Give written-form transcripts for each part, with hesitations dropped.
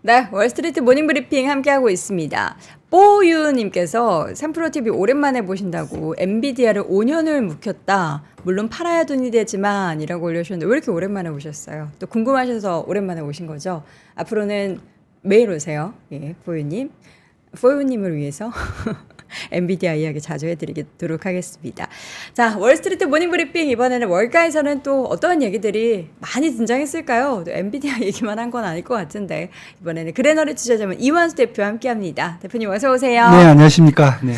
네, 월스트리트 모닝 브리핑 함께하고 있습니다. 뽀유님께서 샘프로TV 오랜만에 보신다고 엔비디아를 5년을 묵혔다. 물론 팔아야 돈이 되지만 이라고 올려주셨는데 왜 이렇게 오랜만에 오셨어요? 또 궁금하셔서 오랜만에 오신 거죠? 앞으로는 매일 오세요. 예, 뽀유님. 뽀유님을 위해서 엔비디아 이야기 자주 해드리도록 하겠습니다. 자, 월스트리트 모닝브리핑 이번에는 월가에서는 또 어떤 얘기들이 많이 등장했을까요? 또 엔비디아 얘기만 한 건 아닐 것 같은데 이번에는 그래너리 투자자문 이완수 대표와 함께합니다. 대표님 어서 오세요. 네, 안녕하십니까. 네.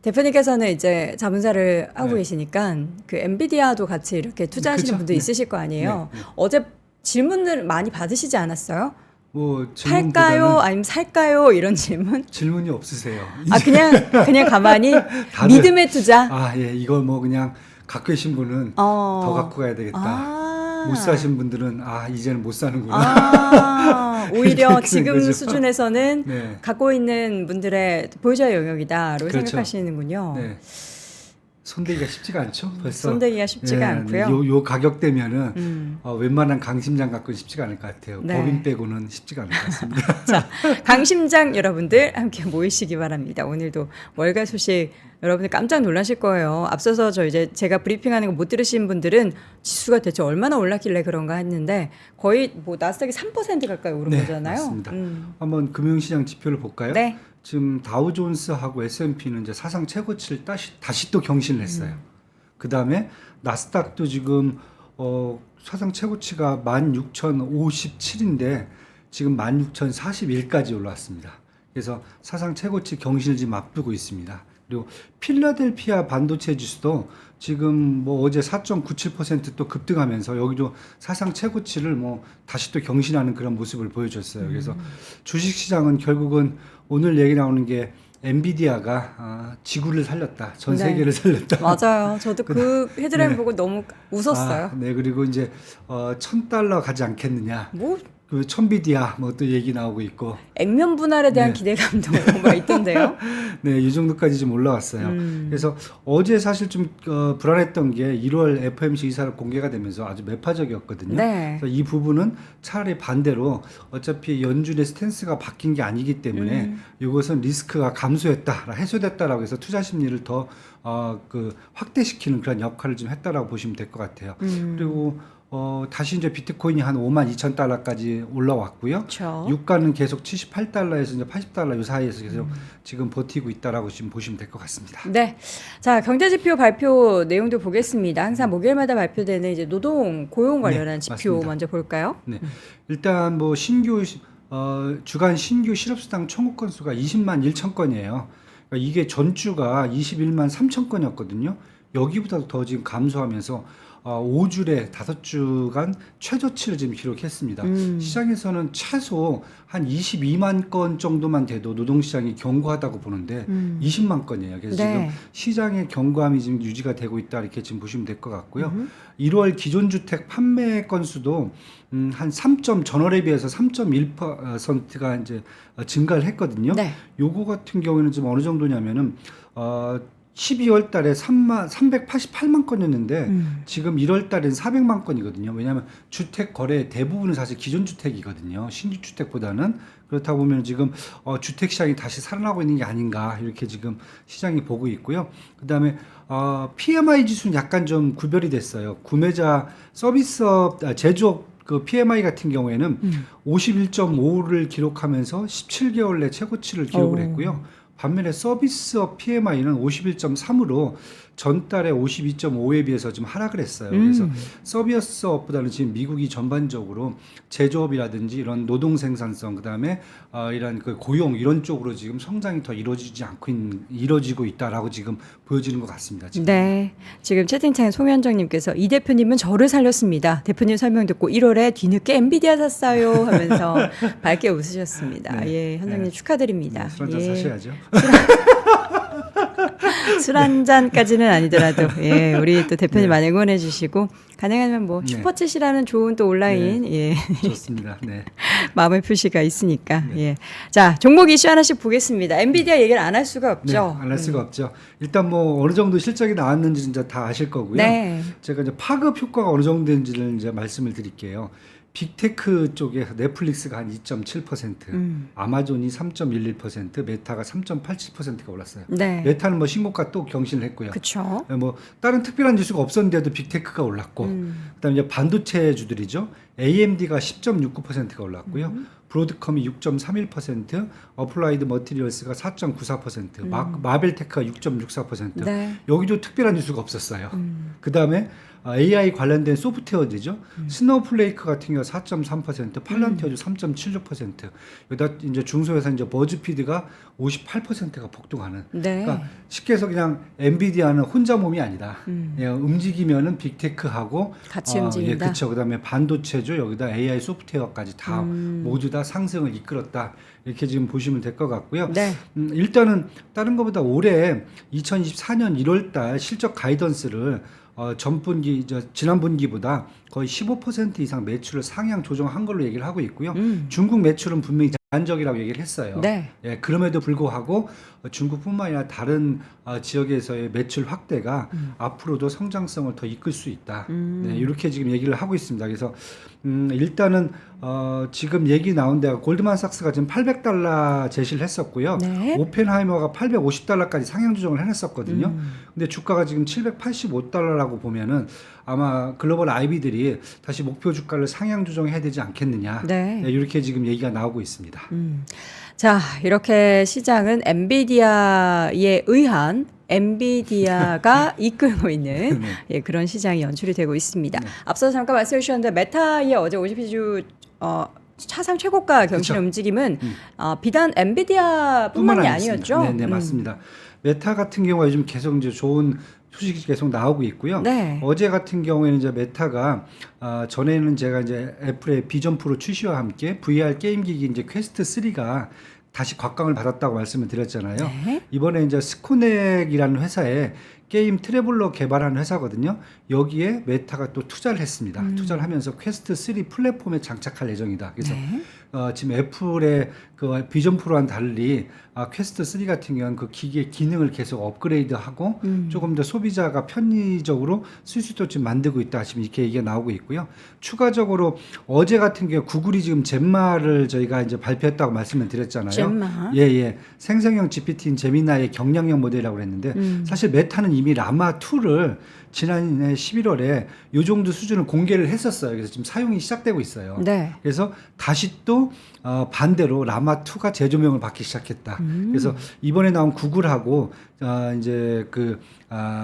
대표님께서는 이제 자문사를 하고 네. 계시니까 그 엔비디아도 같이 이렇게 투자하시는 그쵸? 분도 네. 있으실 거 아니에요. 네, 네. 어제 질문을 많이 받으시지 않았어요? 뭐 팔까요? 아니면 살까요? 이런 질문? 질문이 없으세요. 아 그냥 가만히 다들, 믿음의 투자. 아, 예, 이걸 뭐 그냥 갖고 계신 분은 더 갖고 가야 되겠다. 못 사신 분들은 아, 이제는 못 사는구나. 오히려 이렇게 지금 되는 거죠. 수준에서는 네. 갖고 있는 분들의 보유자 영역이다로 그렇죠. 생각하시는군요. 네. 손대기가 쉽지가 않죠. 벌써 손대기가 쉽지가 않고요. 요 가격대면은 웬만한 강심장 갖고는 쉽지가 않을 것 같아요. 네. 법인 빼고는 쉽지가 않을 것 같습니다. 자, 강심장 여러분들 함께 모이시기 바랍니다. 오늘도 월가 소식 여러분들 깜짝 놀라실 거예요. 앞서서 제가 브리핑하는 거 못 들으신 분들은 지수가 대체 얼마나 올랐길래 그런가 했는데 거의 뭐 나스닥이 3% 가까이 오른 네, 거잖아요. 맞습니다. 한번 금융시장 지표를 볼까요? 네. 지금 다우존스하고 S&P는 이제 사상 최고치를 다시 또 경신을 했어요. 그 다음에 나스닥도 지금 사상 최고치가 16,057인데 지금 16,041까지 올라왔습니다. 그래서 사상 최고치 경신을 지금 앞두고 있습니다. 그리고 필라델피아 반도체 지수도 지금 뭐 어제 4.97% 또 급등하면서 여기도 사상 최고치를 뭐 다시 또 경신하는 그런 모습을 보여줬어요. 그래서 주식시장은 결국은 오늘 얘기 나오는 게 엔비디아가 지구를 살렸다, 전 네. 세계를 살렸다. 맞아요. 저도 그 헤드라인 네. 보고 너무 웃었어요. 네, 그리고 이제 $1,000 가지 않겠느냐. 뭐 그 천비디아 뭐 또 얘기 나오고 있고. 액면 분할에 대한 네. 기대감도 막 있던데요. 네, 이 정도까지 좀 올라왔어요. 그래서 어제 사실 좀 불안했던 게 1월 FOMC 이사를 공개가 되면서 아주 매파적이었거든요. 네. 그래서 이 부분은 차라리 반대로 어차피 연준의 스탠스가 바뀐 게 아니기 때문에 이것은 리스크가 감소했다, 해소됐다라고 해서 투자 심리를 더 확대시키는 그런 역할을 좀 했다라고 보시면 될 것 같아요. 그리고 다시 이제 비트코인이 한 52,000달러까지 올라왔고요. 그렇죠. 유가는 계속 78달러에서 이제 80달러 요 사이에서 계속 지금 버티고 있다라고 지금 보시면 될 것 같습니다. 네. 자, 경제지표 발표 내용도 보겠습니다. 항상 목요일마다 발표되는 이제 노동, 고용 관련한 네, 지표 맞습니다. 먼저 볼까요? 네. 일단 뭐 주간 신규 실업수당 청구 건수가 20만 1천 건이에요. 그러니까 이게 전주가 21만 3천 건이었거든요. 여기보다 더 지금 감소하면서 5주에 5주간 최저치를 지금 기록했습니다. 시장에서는 최소 한 22만 건 정도만 돼도 노동시장이 견고하다고 보는데 20만 건이에요. 그래서 네. 지금 시장의 견고함이 지금 유지가 되고 있다 이렇게 지금 보시면 될 것 같고요. 1월 기존주택 판매 건수도 한 전월에 비해서 3.1%가 이제 증가를 했거든요. 네. 요거 같은 경우에는 지금 어느 정도냐면은 12월 달에 388만 건이었는데 지금 1월 달엔 400만 건이거든요. 왜냐하면 주택 거래 대부분은 사실 기존 주택이거든요. 신규 주택보다는. 그렇다 보면 지금 주택 시장이 다시 살아나고 있는 게 아닌가 이렇게 지금 시장이 보고 있고요. 그다음에 PMI 지수는 약간 좀 구별이 됐어요. 구매자 서비스업 제조업 그 PMI 같은 경우에는 51.5를 기록하면서 17개월 내 최고치를 기록을 했고요. 반면에 서비스업 PMI는 51.3으로 전달에 52.5에 비해서 좀 하락을 했어요. 그래서 서비스업보다는 지금 미국이 전반적으로 제조업이라든지 이런 노동 생산성, 그다음에 이런 그 고용 이런 쪽으로 지금 성장이 더 이루어지고 있다라고 지금 보여지는 것 같습니다. 지금. 네. 지금 채팅창에 송현정님께서 이 대표님은 저를 살렸습니다. 대표님 설명 듣고 1월에 뒤늦게 엔비디아 샀어요 하면서 밝게 웃으셨습니다. 네. 예, 현정님 네. 축하드립니다. 네, 술 한잔 예. 사셔야죠. 술 한 잔까지는 아니더라도 예, 우리 또 대표님 네. 많이 응원해 주시고 가능하면 뭐 네. 슈퍼챗이라는 좋은 또 온라인 예. 좋습니다. 네. 마음의 표시가 있으니까 네. 예. 자, 종목 이슈 하나씩 보겠습니다. 엔비디아 얘기를 안 할 수가 네, 없죠. 안 할 수가 없죠. 일단 뭐 어느 정도 실적이 나왔는지 진짜 다 아실 거고요. 네. 제가 이제 파급 효과가 어느 정도 되는지를 이제 말씀을 드릴게요. 빅테크 쪽에 넷플릭스가 한 2.7%, 아마존이 3.11%, 메타가 3.87%가 올랐어요. 네. 메타는 뭐 신고가 또 경신을 했고요. 그렇죠. 뭐 다른 특별한 지수가 없었는데도 빅테크가 올랐고, 그다음에 이제 반도체 주들이죠. AMD가 10.69%가 올랐고요. 브로드컴이 6.31%, 어플라이드 머티리얼스가 4.94%, 마벨테크가 6.64%. 네. 여기도 특별한 뉴스가 없었어요. 그다음에 AI 관련된 소프트웨어들이죠. 스노우플레이크 같은 경우 4.3%, 팔란티어도 3.76%. 여기다 이제 중소회사 이제 버즈피드가 58%가 폭등하는. 네. 그러니까 쉽게 해서 그냥 엔비디아는 혼자 몸이 아니다. 예, 움직이면은 빅테크하고 같이 움직인다. 예, 그렇죠. 그다음에 반도체죠. 여기다 AI 소프트웨어까지 다 모두 다 상승을 이끌었다. 이렇게 지금 보시면 될 것 같고요. 네. 일단은 다른 것보다 올해 2024년 1월달 실적 가이던스를 전분기 지난 분기보다 거의 15% 이상 매출을 상향 조정한 걸로 얘기를 하고 있고요. 중국 매출은 분명히 제한적이라고 얘기를 했어요. 네. 예, 그럼에도 불구하고 중국뿐만 아니라 다른 지역에서의 매출 확대가 앞으로도 성장성을 더 이끌 수 있다. 네, 이렇게 지금 얘기를 하고 있습니다. 그래서 일단은 지금 얘기 나온 데가 골드만삭스가 지금 $800 제시를 했었고요. 네. 오펜하이머가 $850까지 상향 조정을 해냈었거든요. 근데 주가가 지금 $785라고 보면은 아마 글로벌 IB들이 다시 목표 주가를 상향 조정해야 되지 않겠느냐. 네. 네, 이렇게 지금 얘기가 나오고 있습니다. 자, 이렇게 시장은 엔비디아에 의한 엔비디아가 이끌고 있는 네. 예, 그런 시장이 연출이 되고 있습니다. 네. 앞서 잠깐 말씀해 주셨는데 메타의 어제 50주 차상 최고가 경신의 그쵸. 움직임은 비단 엔비디아뿐만이 아니었죠. 네, 네, 맞습니다. 메타 같은 경우가 요즘 계속 이제 좋은 소식이 계속 나오고 있고요. 네. 어제 같은 경우에는 이제 메타가 전에는 제가 이제 애플의 비전 프로 출시와 함께 VR 게임 기기 이제 퀘스트 3가 다시 곽광을 받았다고 말씀을 드렸잖아요. 네. 이번에 이제 스코넥이라는 회사에 게임 트래블러 개발하는 회사거든요. 여기에 메타가 또 투자를 했습니다. 투자를 하면서 퀘스트 3 플랫폼에 장착할 예정이다. 그래서 네. 지금 애플의 그 비전 프로와는 달리 퀘스트 3 같은 경우는 그 기기의 기능을 계속 업그레이드하고 조금 더 소비자가 편의적으로 쓸 수 있도록 지금 만들고 있다. 지금 이렇게 얘기가 나오고 있고요. 추가적으로 어제 같은 경우 구글이 지금 젬마를 저희가 이제 발표했다고 말씀을 드렸잖아요. 젬마. 예. 생성형 GPT인 제미나의 경량형 모델이라고 그랬는데 사실 메타는 이미 라마 2를 지난해 11월에 요 정도 수준을 공개를 했었어요. 그래서 지금 사용이 시작되고 있어요. 네. 그래서 다시 또 반대로 라마 2가 재조명을 받기 시작했다. 그래서 이번에 나온 구글하고 이제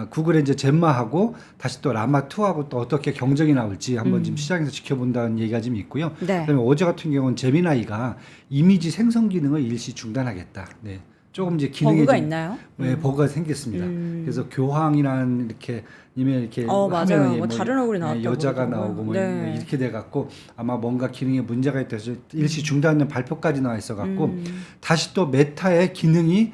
구글의 이제 젬마하고 다시 또 라마 2하고 또 어떻게 경쟁이 나올지 한번 지금 시장에서 지켜본다는 얘기가 좀 있고요. 네. 그다음에 어제 같은 경우는 제미나이가 이미지 생성 기능을 일시 중단하겠다. 네. 조금 이제 기능에 버그가 좀, 있나요? 네, 버그가 생겼습니다. 그래서 교황이란 이렇게 이면 이렇게 맞아요. 화면에 뭐 다른 얼굴이 나왔다고 여자가 그러더라고요. 나오고 뭐 네. 이렇게 돼 갖고 아마 뭔가 기능에 문제가 있다 해서 일시 중단된 발표까지 나와 있어 갖고 다시 또 메타의 기능이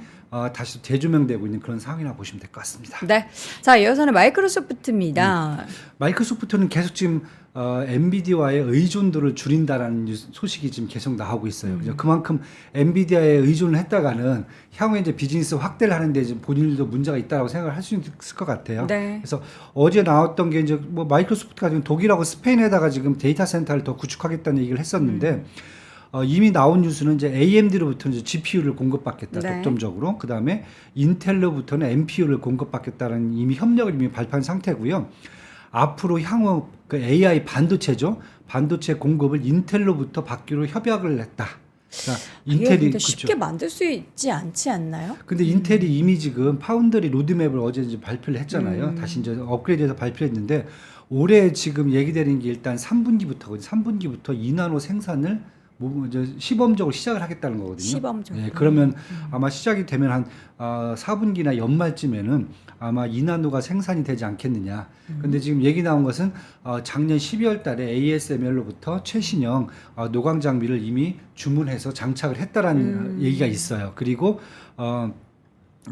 다시 재조명되고 있는 그런 상황이라 보시면 될 것 같습니다. 네. 자, 이어서는 마이크로소프트입니다. 마이크로소프트는 계속 지금 엔비디아와의 의존도를 줄인다라는 소식이 지금 계속 나오고 있어요. 그죠? 그만큼 엔비디아에 의존을 했다가는 향후에 이제 비즈니스 확대를 하는데 지금 본인들도 문제가 있다라고 생각을 할 수 있을 것 같아요. 네. 그래서 어제 나왔던 게 이제 뭐 마이크로소프트가 지금 독일하고 스페인에다가 지금 데이터 센터를 더 구축하겠다는 얘기를 했었는데 이미 나온 뉴스는 이제 AMD로부터는 이제 GPU를 공급받겠다, 네. 독점적으로. 그 다음에 인텔로부터는 NPU를 공급받겠다는 이미 협력을 이미 발표한 상태고요. 앞으로 향후 그 AI 반도체죠. 반도체 공급을 인텔로부터 받기로 협약을 했다. 그러니까 이게 인텔이 근데 쉽게 만들 수 있지 않지 않나요? 근데 인텔이 이미 지금 파운드리 로드맵을 어제 이제 발표를 했잖아요. 다시 이제 업그레이드해서 발표했는데 올해 지금 얘기되는 게 일단 3분기부터 2나노 생산을 이제 시범적으로 시작을 하겠다는 거거든요. 시범적으로. 예, 그러면 아마 시작이 되면 한 4분기나 연말쯤에는 아마 2나노가 생산이 되지 않겠느냐. 근데 지금 얘기 나온 것은 작년 12월 달에 ASML로부터 최신형 노광 장비를 이미 주문해서 장착을 했다라는 얘기가 있어요. 그리고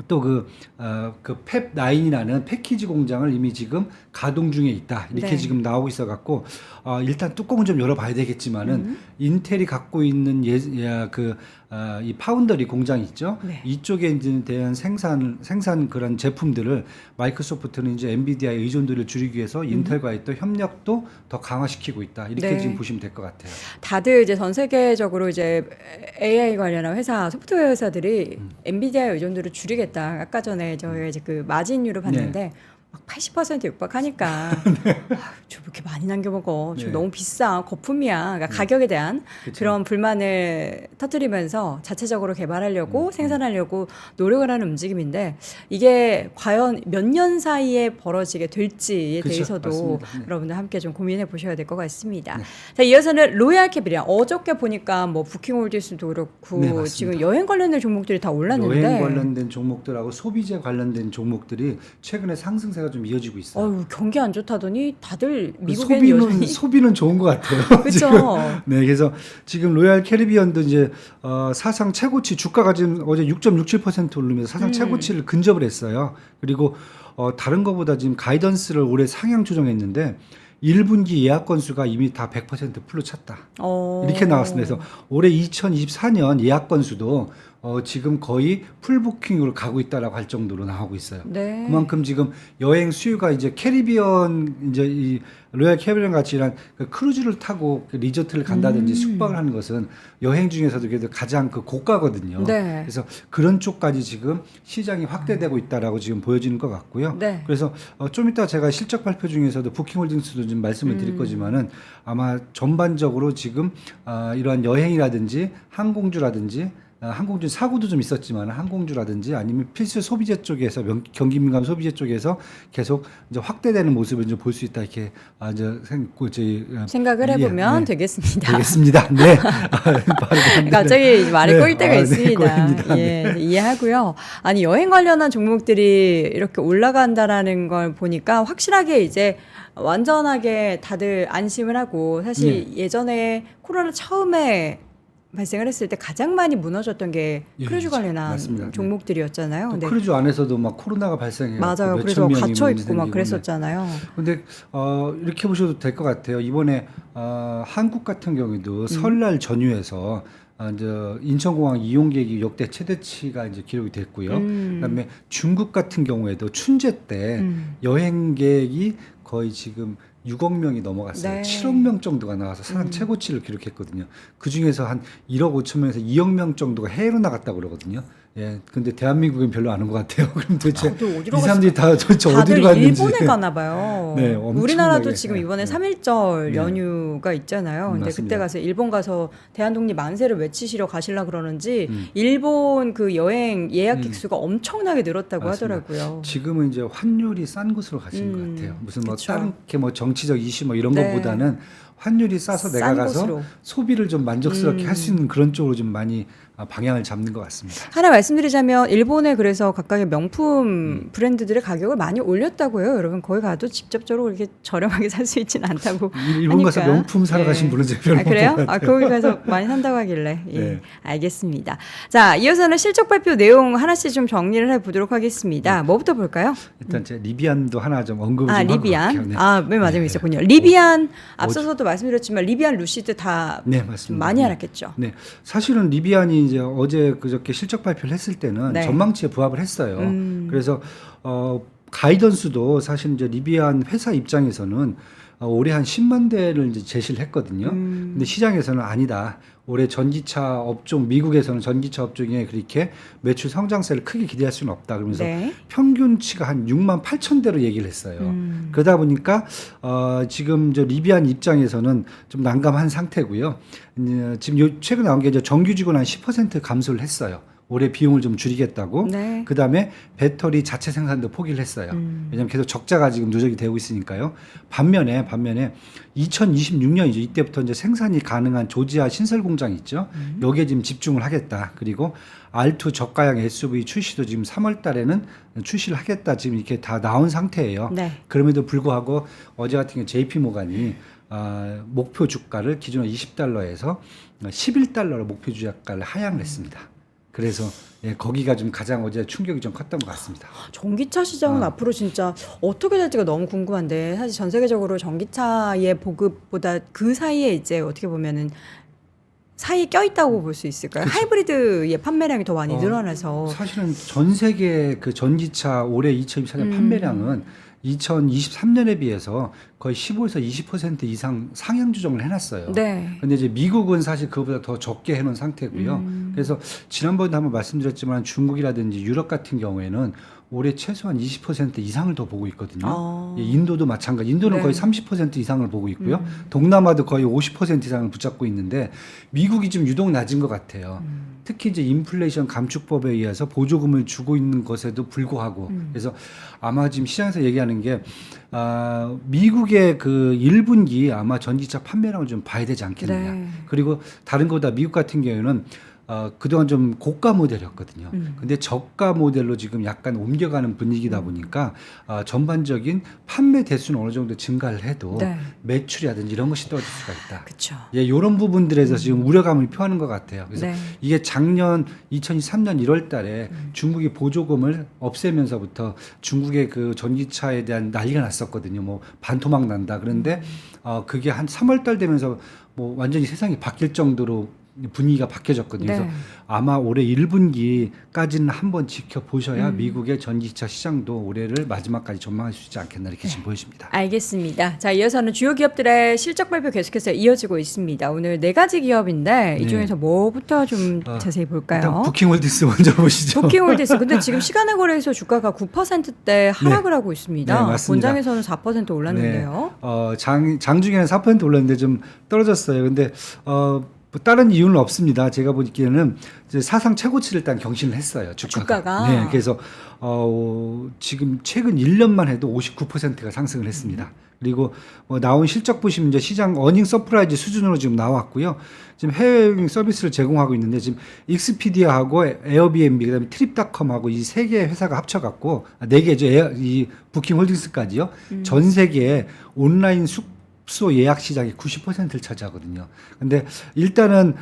또 그 펩9이라는 패키지 공장을 이미 지금 가동 중에 있다. 이렇게 네. 지금 나오고 있어 갖고 일단 뚜껑은 좀 열어봐야 되겠지만은 인텔이 갖고 있는 이 파운더리 공장 있죠. 네. 이쪽에 이제 대한 생산 그런 제품들을 마이크로소프트는 이제 엔비디아의 의존도를 줄이기 위해서 인텔과의 또 협력도 더 강화시키고 있다. 이렇게 네. 지금 보시면 될 것 같아요. 다들 이제 전 세계적으로 이제 AI 관련한 회사, 소프트웨어 회사들이 엔비디아의 의존도를 줄이겠다. 아까 전에 저희가 이제 그 마진율을 봤는데 막 80% 육박하니까 저 이렇게 많이 남겨 먹어. 저 네. 너무 비싸. 거품이야. 그러니까 가격에 대한 그쵸. 그런 불만을 터뜨리면서 자체적으로 개발하려고 생산하려고 노력을 하는 움직임인데 이게 과연 몇 년 사이에 벌어지게 될지에 그쵸. 대해서도 맞습니다. 네. 여러분들 함께 좀 고민해 보셔야 될 것 같습니다. 자, 이어서는 로얄 캐비리아. 어저께 보니까 뭐 부킹홀디스도 그렇고 네, 맞습니다. 지금 여행 관련된 종목들이 다 올랐는데 여행 관련된 종목들하고 소비재 관련된 종목들이 최근에 상승세가 좀 이어지고 있어요. 어휴, 경기 안 좋다더니 다들 미국엔 여전히 소비는 좋은 것 같아요. 그렇죠. 네, 그래서 지금 로얄 캐리비언도 이제 사상 최고치 주가가 지금 어제 6.67% 오르면서 사상 최고치를 근접을 했어요. 그리고 다른 것보다 지금 가이던스를 올해 상향 조정했는데 1분기 예약 건수가 이미 다 100% 풀로 찼다. 이렇게 나왔습니다. 그래서 올해 2024년 예약 건수도 지금 거의 풀부킹으로 가고 있다라고 할 정도로 나오고 있어요. 네. 그만큼 지금 여행 수요가 이제 캐리비언 이제 이 로얄 캐리비언 같이 이런 그 크루즈를 타고 그 리조트를 간다든지 숙박을 하는 것은 여행 중에서도 그래도 가장 그 고가거든요. 네. 그래서 그런 쪽까지 지금 시장이 확대되고 있다라고 지금 보여지는 것 같고요. 네. 그래서 좀 이따 제가 실적 발표 중에서도 부킹홀딩스도 좀 말씀을 드릴 거지만은 아마 전반적으로 지금 이러한 여행이라든지 항공주라든지 항공주 사고도 좀 있었지만 항공주라든지 아니면 필수 소비재 쪽에서 경기 민감 소비재 쪽에서 계속 이제 확대되는 모습을 좀 볼 수 있다 이렇게 생각을 해보면 네. 되겠습니다. 되겠습니다. 네. 갑자기 말에 네. 꼴 때가 네, 있습니다. 꼴입니다. 예, 이해하고요. 아니 여행 관련한 종목들이 이렇게 올라간다라는 걸 보니까 확실하게 이제 완전하게 다들 안심을 하고 사실 예전에 코로나 처음에 발생을 했을 때 가장 많이 무너졌던 게 예, 크루즈 관련한 맞습니다. 네. 종목들이었잖아요. 또 근데 크루즈 안에서도 막 코로나가 발생해 맞아요. 그래서 갇혀 있고 막 그랬었잖아요. 근데 이렇게 보셔도 될 것 같아요. 이번에 한국 같은 경우에도 설날 전후에서 이제 인천공항 이용객이 역대 최대치가 이제 기록이 됐고요. 그다음에 중국 같은 경우에도 춘제 때 여행객이 거의 지금 6억 명이 넘어갔어요. 네. 7억 명 정도가 나와서 사상 최고치를 기록했거든요. 그 중에서 한 1억 5천 명에서 2억 명 정도가 해외로 나갔다고 그러거든요. 예, 근데 대한민국은 별로 안 온 것 같아요. 그럼 도대체 이 사람들이 다 도대체 어디로 갔는지. 일본에 가나 봐요. 네, 엄청나게. 우리나라도 지금 이번에 네. 3.1절 네. 연휴가 있잖아요. 근데 맞습니다. 그때 가서 일본 가서 대한독립 만세를 외치시러 가시려 그러는지 일본 그 여행 예약객 수가 엄청나게 늘었다고 맞습니다. 하더라고요. 지금은 이제 환율이 싼 곳으로 가시는 것 같아요. 무슨 뭐 그쵸. 다른 게 뭐 정치적 이슈 뭐 이런 네. 것보다는 환율이 싸서 내가 싼 가서 곳으로. 소비를 좀 만족스럽게 할 수 있는 그런 쪽으로 좀 많이 방향을 잡는 것 같습니다. 하나 말씀드리자면 일본에 그래서 각각의 명품 브랜드들의 가격을 많이 올렸다고요. 여러분 거기 가도 직접적으로 이렇게 저렴하게 살 수 있지는 않다고 일본 가서 하니까. 명품 사러 가신 분은 제가 별로 그래요? 없는 것 같아요. 거기 가서 많이 산다고 하길래 예, 네. 알겠습니다. 자, 이어서는 실적 발표 내용 하나씩 좀 정리를 해보도록 하겠습니다. 뭐부터 볼까요? 일단 제가 리비안도 하나 좀 언급을 좀 하고 리비안. 갈게요. 네. 맨 마지막에 있었군요. 리비안 앞서서도 말씀드렸지만 리비안 루시드 다 네, 좀 맞습니다. 많이 네. 알았겠죠. 네, 사실은 리비안이 이제 어제 그저께 실적 발표를 했을 때는 네. 전망치에 부합을 했어요. 그래서 가이던스도 사실 이제 리비안 회사 입장에서는 올해 한 10만 대를 이제 제시를 했거든요. 근데 시장에서는 아니다. 올해 전기차 업종, 미국에서는 전기차 업종에 그렇게 매출 성장세를 크게 기대할 수는 없다. 그러면서 네. 평균치가 한 6만 8천 대로 얘기를 했어요. 그러다 보니까 지금 저 리비안 입장에서는 좀 난감한 상태고요. 지금 최근 나온 게 이제 정규직원 한 10% 감소를 했어요. 올해 비용을 좀 줄이겠다고. 네. 그다음에 배터리 자체 생산도 포기를 했어요. 왜냐하면 계속 적자가 지금 누적이 되고 있으니까요. 반면에 2026년이죠. 이때부터 이제 생산이 가능한 조지아 신설 공장 있죠. 여기에 지금 집중을 하겠다. 그리고 R2 저가형 SUV 출시도 지금 3월 달에는 출시를 하겠다. 지금 이렇게 다 나온 상태예요. 네. 그럼에도 불구하고 어제 같은 경우 JP 모간이 목표 주가를 기존으로 $20에서 $11로 목표 주가를 하향을 했습니다. 그래서 예, 거기가 좀 가장 어제 충격이 좀 컸던 것 같습니다. 전기차 시장은 앞으로 진짜 어떻게 될지가 너무 궁금한데 사실 전 세계적으로 전기차의 보급보다 그 사이에 이제 어떻게 보면은 사이에 껴있다고 볼 수 있을까요? 하이브리드의 판매량이 더 많이 늘어나서 사실은 전 세계 그 전기차 올해 2024년 판매량은 2023년에 비해서 거의 15에서 20% 이상 상향 조정을 해놨어요. 네. 근데 이제 미국은 사실 그거보다 더 적게 해놓은 상태고요. 그래서 지난번에도 한번 말씀드렸지만 중국이라든지 유럽 같은 경우에는 올해 최소한 20% 이상을 더 보고 있거든요. 예, 인도도 마찬가지. 인도는 네. 거의 30% 이상을 보고 있고요. 동남아도 거의 50% 이상을 붙잡고 있는데 미국이 좀 유독 낮은 것 같아요. 특히 이제 인플레이션 감축법에 의해서 보조금을 주고 있는 것에도 불구하고 그래서 아마 지금 시장에서 얘기하는 게 미국의 그 1분기 아마 전기차 판매량을 좀 봐야 되지 않겠느냐. 네. 그리고 다른 거보다 미국 같은 경우에는 그동안 좀 고가 모델이었거든요. 근데 저가 모델로 지금 약간 옮겨가는 분위기다 보니까 전반적인 판매 대수는 어느 정도 증가를 해도 네. 매출이라든지 이런 것이 떨어질 수가 있다. 그렇죠. 예, 이런 부분들에서 지금 우려감을 표하는 것 같아요. 그래서 네. 이게 작년 2023년 1월 달에 중국이 보조금을 없애면서부터 중국의 그 전기차에 대한 난리가 났었거든요. 뭐 반토막 난다. 그런데 그게 한 3월 달 되면서 뭐 완전히 세상이 바뀔 정도로 분위기가 바뀌어졌거든요. 네. 그래서 아마 올해 1분기까지는 한번 지켜보셔야 미국의 전기차 시장도 올해를 마지막까지 전망할 수 있지 않겠나 이렇게 지금 보여집니다. 알겠습니다. 자, 이어서는 주요 기업들의 실적 발표 계속해서 이어지고 있습니다. 오늘 4가지 기업인데 이 네. 중에서 뭐부터 좀 자세히 볼까요? 일단 부킹홀딩스 먼저 보시죠. 부킹홀딩스. 근데 지금 시간의 거래에서 주가가 9%대 하락을 하고 있습니다. 네, 맞습니다. 본장에서는 4% 올랐는데요. 장중에는 4% 올랐는데 좀 떨어졌어요. 근데 뭐 다른 이유는 없습니다. 제가 보기에는 이제 사상 최고치를 일단 경신을 했어요. 주가가. 네, 그래서 지금 최근 1년만 해도 59%가 상승을 했습니다. 그리고 나온 실적 보시면 이제 시장 어닝 서프라이즈 수준으로 지금 나왔고요. 지금 해외 여행 서비스를 제공하고 있는데 지금 익스피디아하고 에어비앤비 그다음에 트립닷컴하고 이 세 개의 회사가 합쳐갖고 4개죠. 이 부킹홀딩스까지요. 전 세계에 온라인 숙소 예약 시장의 90%를 차지하거든요. 근데 일단은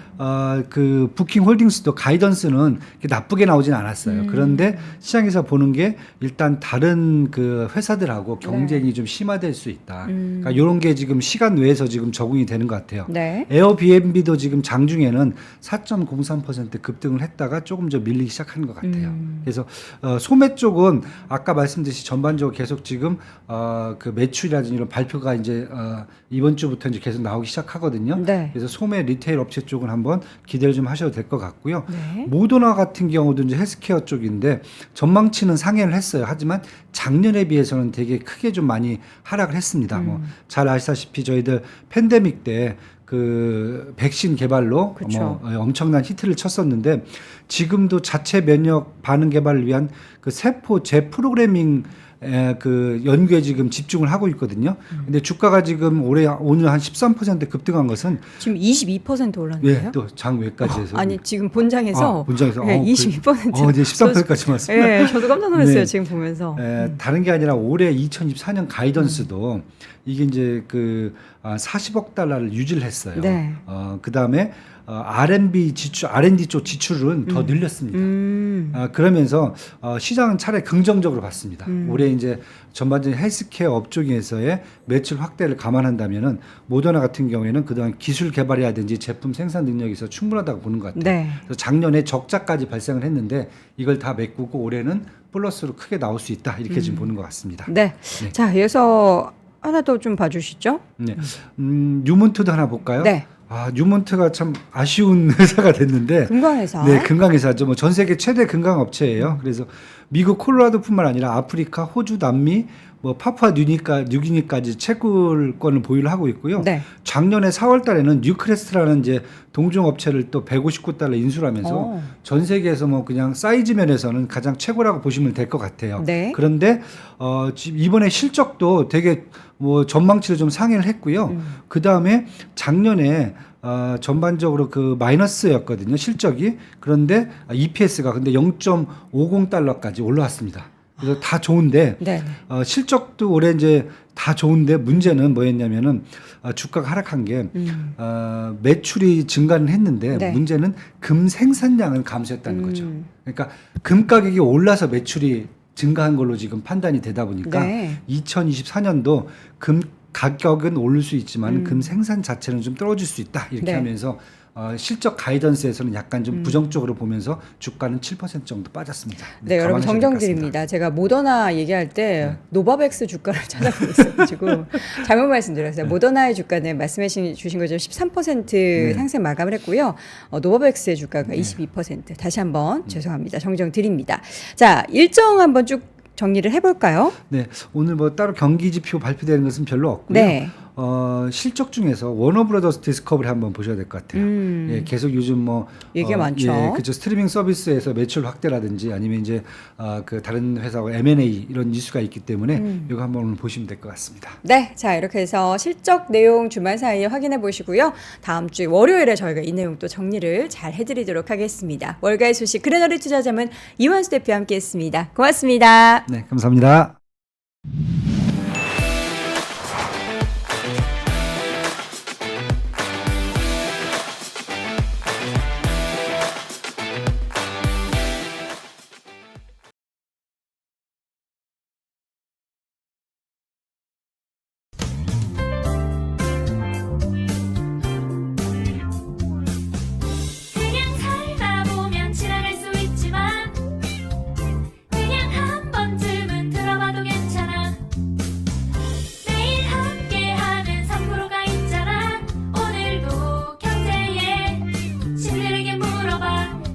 그 부킹홀딩스도 가이던스는 나쁘게 나오진 않았어요. 그런데 시장에서 보는 게 일단 다른 그 회사들하고 경쟁이 좀 심화될 수 있다. 그러니까 이런 게 지금 시간 외에서 지금 적응이 되는 것 같아요. 네. 에어비앤비도 지금 장중에는 4.03% 급등을 했다가 조금 좀 밀리기 시작하는 것 같아요. 그래서 소매 쪽은 아까 말씀드렸듯이 전반적으로 계속 지금 그 매출이라든지 이런 발표가 이제 이번 주부터 이제 계속 나오기 시작하거든요. 네. 그래서 소매 리테일 업체 쪽은 한번 기대를 좀 하셔도 될 것 같고요. 네. 모더나 같은 경우도 이제 헬스케어 쪽인데 전망치는 상회를 했어요. 하지만 작년에 비해서는 되게 크게 좀 많이 하락을 했습니다. 뭐 잘 아시다시피 저희들 팬데믹 때 그 백신 개발로 그쵸. 엄청난 히트를 쳤었는데 지금도 자체 면역 반응 개발을 위한 그 세포 재프로그래밍 그 연구에 지금 집중을 하고 있거든요. 근데 주가가 지금 오늘 한 13% 급등한 것은 지금 22% 올랐는데요. 예, 또 장외까지 해서 아니 지금 본장에서 본장에서 네, 22%. 이제 13%까지 왔습니다. 네, 저도 깜짝 놀랐어요. 네. 지금 보면서. 다른 게 아니라 올해 2024년 가이던스도 이게 이제 그 40억 달러를 유지를 했어요. 네. 그다음에 R&D 쪽 지출은 더 늘렸습니다. 그러면서 시장은 차라리 긍정적으로 봤습니다. 올해 이제 전반적인 헬스케어 업종에서의 매출 확대를 감안한다면은 모더나 같은 경우에는 그동안 기술 개발이라든지 제품 생산 능력이 있어 충분하다고 보는 것 같아요. 네. 그래서 작년에 적자까지 발생을 했는데 이걸 다 메꾸고 올해는 플러스로 크게 나올 수 있다 이렇게 지금 보는 것 같습니다. 네. 자, 이어서 하나 더 좀 봐주시죠. 네. 뉴몬트도 하나 볼까요? 네. 뉴몬트가 참 아쉬운 회사가 됐는데 금강회사. 네, 금강회사죠. 뭐 전 세계 최대 금강 업체예요. 그래서 미국 콜로라도뿐만 아니라 아프리카, 호주, 남미, 뭐 파푸아 뉴기니까지 채굴권을 보유를 하고 있고요. 네. 작년에 4월 달에는 뉴크레스트라는 이제 동종 업체를 또 159달러 인수를 하면서 전 세계에서 뭐 그냥 사이즈 면에서는 가장 최고라고 보시면 될 것 같아요. 네. 그런데 이번에 실적도 되게 뭐 전망치를 좀 상회를 했고요. 그 다음에 작년에 전반적으로 그 마이너스였거든요. 실적이. 그런데 EPS가 근데 0.50달러까지 올라왔습니다. 그래서 다 좋은데 네. 실적도 올해 이제 다 좋은데 문제는 뭐였냐면은 주가가 하락한 게 매출이 증가는 했는데 네. 문제는 금 생산량은 감소했다는 거죠. 음. 그러니까 금 가격이 올라서 매출이 증가한 걸로 지금 판단이 되다 보니까 네. 2024년도 금 가격은 오를 수 있지만 금 생산 자체는 좀 떨어질 수 있다 이렇게 네. 하면서 실적 가이던스에서는 약간 좀 부정적으로 보면서 주가는 7% 정도 빠졌습니다. 네, 여러분 감안하셔야 될것 같습니다. 정정드립니다. 제가 모더나 얘기할 때 노바백스 주가를 찾아보고 있어가지고 잘못 말씀드렸어요. 모더나의 주가는 말씀해 주신 것처럼 13% 상승 마감을 했고요. 노바백스의 주가가 22%. 다시 한번 죄송합니다. 정정드립니다. 자, 일정 한번 쭉 정리를 해볼까요? 네, 오늘 뭐 따로 경기 지표 발표되는 것은 별로 없고요. 네. 실적 중에서 워너브라더스 디스커버리 한번 보셔야 될 것 같아요. 예, 계속 요즘 뭐 얘기가 많죠. 예, 그죠. 스트리밍 서비스에서 매출 확대라든지 아니면 이제 그 다른 회사와 M&A 이런 이슈가 있기 때문에 이거 한번 오늘 보시면 될 것 같습니다. 네, 자 이렇게 해서 실적 내용 주말 사이에 확인해 보시고요. 다음 주 월요일에 저희가 이 내용 또 정리를 잘 해드리도록 하겠습니다. 월가의 소식 그래너리 투자자문 이완수 대표와 함께했습니다. 고맙습니다. 네, 감사합니다.